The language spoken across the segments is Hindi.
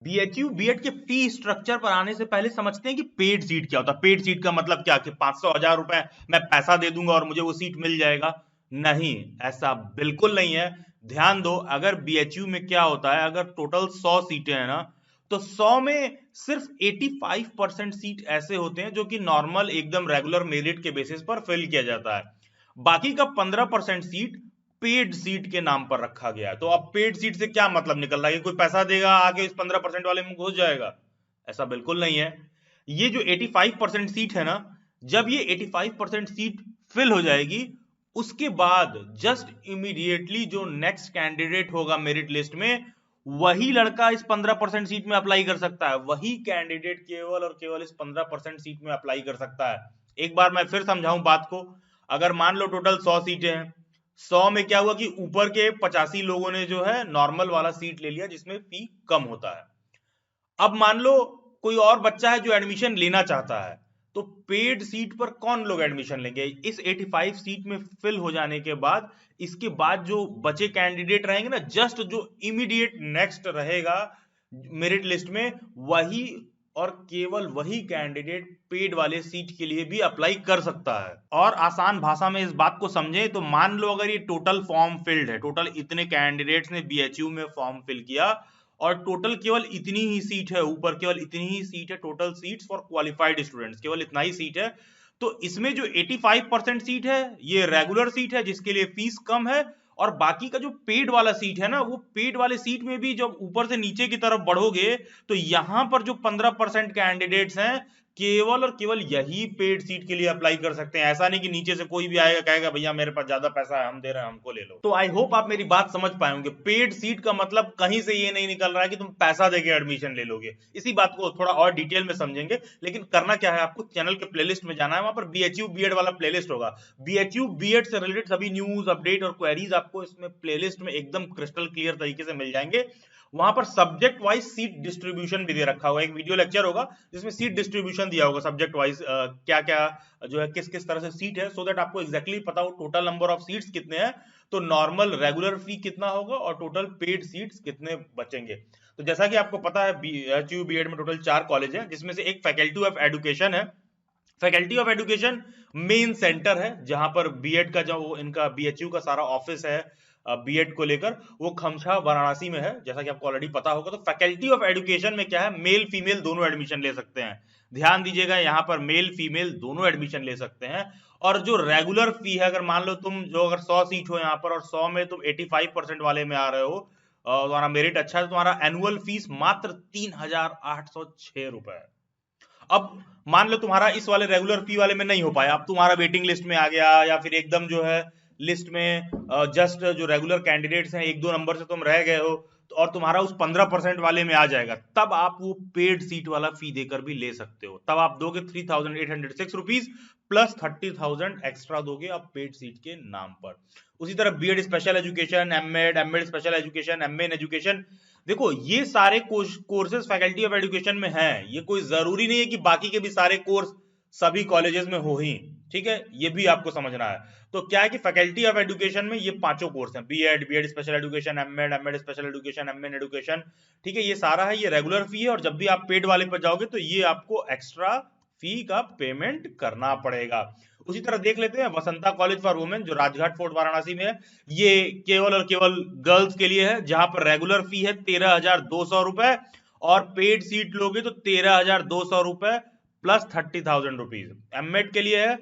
बीएचयू बीएड के फी स्ट्रक्चर पर आने से पहले समझते हैं कि पेड सीट क्या होता है। पेड सीट का मतलब क्या कि 500,000 रुपए मैं पैसा दे दूंगा और मुझे वो सीट मिल जाएगा। नहीं, ऐसा बिल्कुल नहीं है। ध्यान दो, अगर बीएचयू में क्या होता है, अगर टोटल 100 सीटें हैं ना, तो 100 में सिर्फ 85% सीट ऐसे होते हैं जो कि नॉर्मल एकदम रेगुलर मेरिट के बेसिस पर फिल किया जाता है। बाकी का 15% सीट पेड सीट के नाम पर रखा गया है। तो अब पेड सीट से क्या मतलब निकल रहा है कि कोई पैसा देगा आके इस 15% वाले में घुस जाएगा? ऐसा बिल्कुल नहीं है। ये जो 85% सीट है ना, जब ये 85% सीट फिल हो जाएगी, उसके बाद जस्ट इमीडिएटली जो नेक्स्ट कैंडिडेट होगा मेरिट लिस्ट में, वही लड़का इस 15% सीट में अप्लाई कर सकता है। वही कैंडिडेट केवल और केवल इस 15% सीट में अप्लाई कर सकता है। एक बार मैं फिर समझाऊं बात को। अगर मान लो टोटल 100 सीटें हैं, 100 में क्या हुआ कि ऊपर के 85 लोगों ने जो है नॉर्मल वाला सीट ले लिया जिसमें फी कम होता है। अब मान लो कोई और बच्चा है जो एडमिशन लेना चाहता है, तो पेड सीट पर कौन लोग एडमिशन लेंगे? इस 85 सीट में फिल हो जाने के बाद इसके बाद जो बचे कैंडिडेट रहेंगे ना, जस्ट जो इमीडिएट नेक्स्ट रहेगा मेरिट लिस्ट में, वही और केवल वही कैंडिडेट पेड वाले सीट के लिए भी अप्लाई कर सकता है। और आसान भाषा में इस बात को समझें तो मान लो अगर ये टोटल फॉर्म फिल्ड है, टोटल इतने कैंडिडेट्स ने बीएचयू में फॉर्म फिल किया और टोटल केवल इतनी ही सीट है, ऊपर केवल इतनी ही सीट है, total seats for qualified students केवल इतना ही सीट है। तो इसमें जो 85% सीट है ये रेगुलर सीट है जिसके लिए फीस कम है, और बाकी का जो पेड वाला सीट है ना, वो पेड वाले सीट में भी जब ऊपर से नीचे की तरफ बढ़ोगे तो यहां पर जो 15% कैंडिडेट्स हैं केवल और केवल यही पेड सीट के लिए अप्लाई कर सकते हैं। ऐसा नहीं कि नीचे से कोई भी आएगा कहेगा भैया मेरे पास ज्यादा पैसा है, हम दे रहे हैं, हमको ले लो। तो आई होप आप मेरी बात समझ पाए होंगे। पेड सीट का मतलब कहीं से ये नहीं निकल रहा है कि तुम पैसा देके एडमिशन ले लोगे। इसी बात को थोड़ा और डिटेल में समझेंगे, लेकिन करना क्या है, आपको चैनल के प्लेलिस्ट में जाना है, वहां पर बीएचयू बीएड वाला प्लेलिस्ट होगा। बीएचयू बीएड से रिलेटेड सभी न्यूज अपडेट और क्वेरीज आपको इसमें प्लेलिस्ट में एकदम क्रिस्टल क्लियर तरीके से मिल जाएंगे। वहां पर सब्जेक्ट वाइज सीट डिस्ट्रीब्यूशन भी दे रखा होगा, एक वीडियो लेक्चर होगा जिसमें सीट डिस्ट्रीब्यूशन दिया होगा सब्जेक्ट वाइज, क्या क्या जो है किस किस तरह से सीट है, सो दैट आपको एग्जैक्टली पता हो टोटल नंबर ऑफ सीट्स कितने हैं, तो नॉर्मल रेगुलर फी कितना होगा और टोटल पेड सीट्स कितने बचेंगे। तो जैसा कि आपको पता है बीएचयू बीएड में टोटल 4 कॉलेज हैं, जिसमें से एक फैकल्टी ऑफ एजुकेशन है। Faculty of education main centre है जहां पर बीएड का जो इनका बीएचयू का सारा ऑफिस है बीएड को लेकर, वो खमसा वाराणसी में है, जैसा कि आपको ऑलरेडी पता होगा। तो फैकल्टी ऑफ एजुकेशन में क्या है, मेल फीमेल दोनों एडमिशन ले सकते हैं। ध्यान दीजिएगा, यहाँ पर मेल फीमेल दोनों एडमिशन ले सकते हैं। और जो रेगुलर फी है, अगर मान लो तुम जो अगर 100 सीट हो यहाँ पर और 100 में तुम 85% वाले में आ रहे हो, तुम्हारा मेरिट अच्छा है, तो तुम्हारा एनुअल फीस मात्र 3,806 रुपए है। अब मान लो तुम्हारा इस वाले रेगुलर फी वाले में नहीं हो पाया, अब तुम्हारा वेटिंग लिस्ट में आ गया, या फिर एकदम जो है लिस्ट में जस्ट जो रेगुलर कैंडिडेट्स हैं 1-2 नंबर से तुम रह गए हो, और तुम्हारा उस 15% वाले में आ जाएगा, तब आप वो पेड सीट वाला फी देकर भी ले सकते हो। तब आप दोगे 3,806 रुपीज प्लस 30,000 एक्स्ट्रा दोगे आप पेड सीट के नाम पर। उसी तरह BEd special education, MEd, MEd special education, MA in education, देखो ये सारे कोर्सेज फैकल्टी ऑफ एजुकेशन में हैं। ये कोई जरूरी नहीं है कि बाकी के भी सारे कोर्स सभी कॉलेजेस में हो ही, ठीक है, ये भी आपको समझना है। तो क्या है कि फैकल्टी ऑफ एजुकेशन में ये पांचों कोर्स हैं, BEd, BEd special education, MEd, MEd special education, MA in education, ठीक है, ये सारा है, ये रेगुलर फी है। और जब भी आप पेड वाले पर जाओगे तो ये आपको एक्स्ट्रा फी का पेमेंट करना पड़ेगा। उसी तरह देख लेते हैं वसंता कॉलेज फॉर वुमेन जो राजघाट फोर्ट वाराणसी में है। ये केवल और केवल गर्ल्स के लिए है, जहां पर रेगुलर फी है 13,200 रुपए, और पेड सीट लोगे तो 13,200 रुपए प्लस 30,000 रुपीज। एमएड के लिए है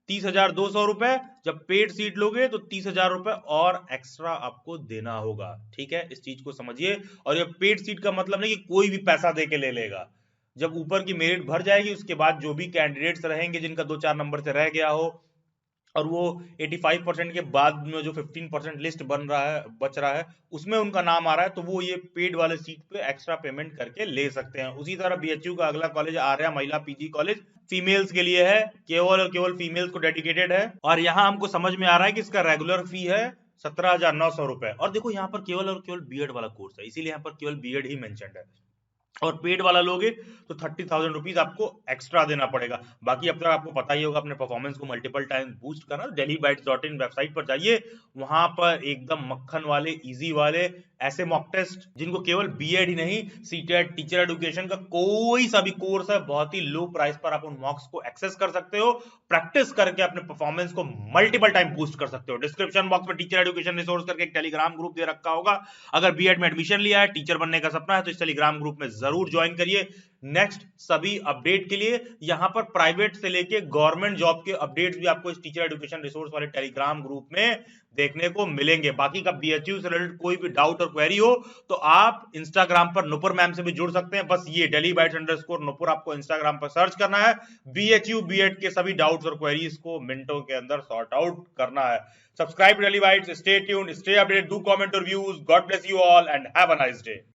30,200 रुपए, जब पेड सीट लोगे तो 30,000 रुपए और एक्स्ट्रा आपको देना होगा, ठीक है, इस चीज को समझिए। और ये पेड सीट का मतलब नहीं कि कोई भी पैसा दे के ले लेगा। जब ऊपर की मेरिट भर जाएगी उसके बाद जो भी कैंडिडेट्स रहेंगे जिनका 2-4 नंबर से रह गया हो, और वो 85% के बाद में जो 15% लिस्ट बन रहा है, बच रहा है, उसमें उनका नाम आ रहा है, तो वो ये पेड वाले सीट पे एक्स्ट्रा पेमेंट करके ले सकते हैं। उसी तरह बीएचयू का अगला कॉलेज आर्या महिला पीजी कॉलेज, फीमेल्स के लिए है, केवल और केवल फीमेल्स को डेडिकेटेड है। और यहाँ हमको समझ में आ रहा है कि इसका रेगुलर फी है 17,900 रुपए। और देखो यहाँ पर केवल और केवल बीएड वाला कोर्स है, इसीलिए यहाँ पर केवल बीएड ही मेंशन्ड है। और पेड वाला लोगे तो 30,000 रुपीज आपको एक्स्ट्रा देना पड़ेगा। बाकी अब तक आपको पता ही होगा अपने परफॉर्मेंस को मल्टीपल टाइम बूस्ट करना, delhibytes.in वेबसाइट पर जाइए, वहां पर एकदम मक्खन वाले इजी वाले ऐसे मॉक टेस्ट जिनको केवल बीएड ही नहीं, सीटेट, टीचर एजुकेशन का कोई सा भी कोर्स है, बहुत ही लो प्राइस पर आप उन मॉक्स को एक्सेस कर सकते हो, प्रैक्टिस करके अपने परफॉर्मेंस को मल्टीपल टाइम बूस्ट कर सकते हो। डिस्क्रिप्शन बॉक्स में टीचर एजुकेशन रिसोर्स करके एक टेलीग्राम ग्रुप दे रखा होगा। अगर बीएड में एडमिशन लिया है, टीचर बनने का सपना है, तो इस टेलीग्राम ग्रुप में जरूर ज्वाइन करिए। नेक्स्ट सभी अपडेट के लिए यहां पर प्राइवेट से लेके गवर्नमेंट जॉब के अपडेट्स भी आपको इस टीचर एजुकेशन रिसोर्स वाले टेलीग्राम ग्रुप में देखने को मिलेंगे। बाकी का बीएचयू से रिलेटेड कोई भी डाउट और क्वेरी हो तो आप इंस्टाग्राम पर नुपुर मैम से भी जुड़ सकते हैं। बस ये delhibytes_नुपुर आपको इंस्टाग्राम पर सर्च करना है। बीएचयू बीएड के सभी डाउट्स और क्वेरीज को मिनटों के अंदर सॉर्ट आउट करना है। Subscribe daily bytes, stay tuned, stay updated, do comment और views. God bless you all and have a nice day.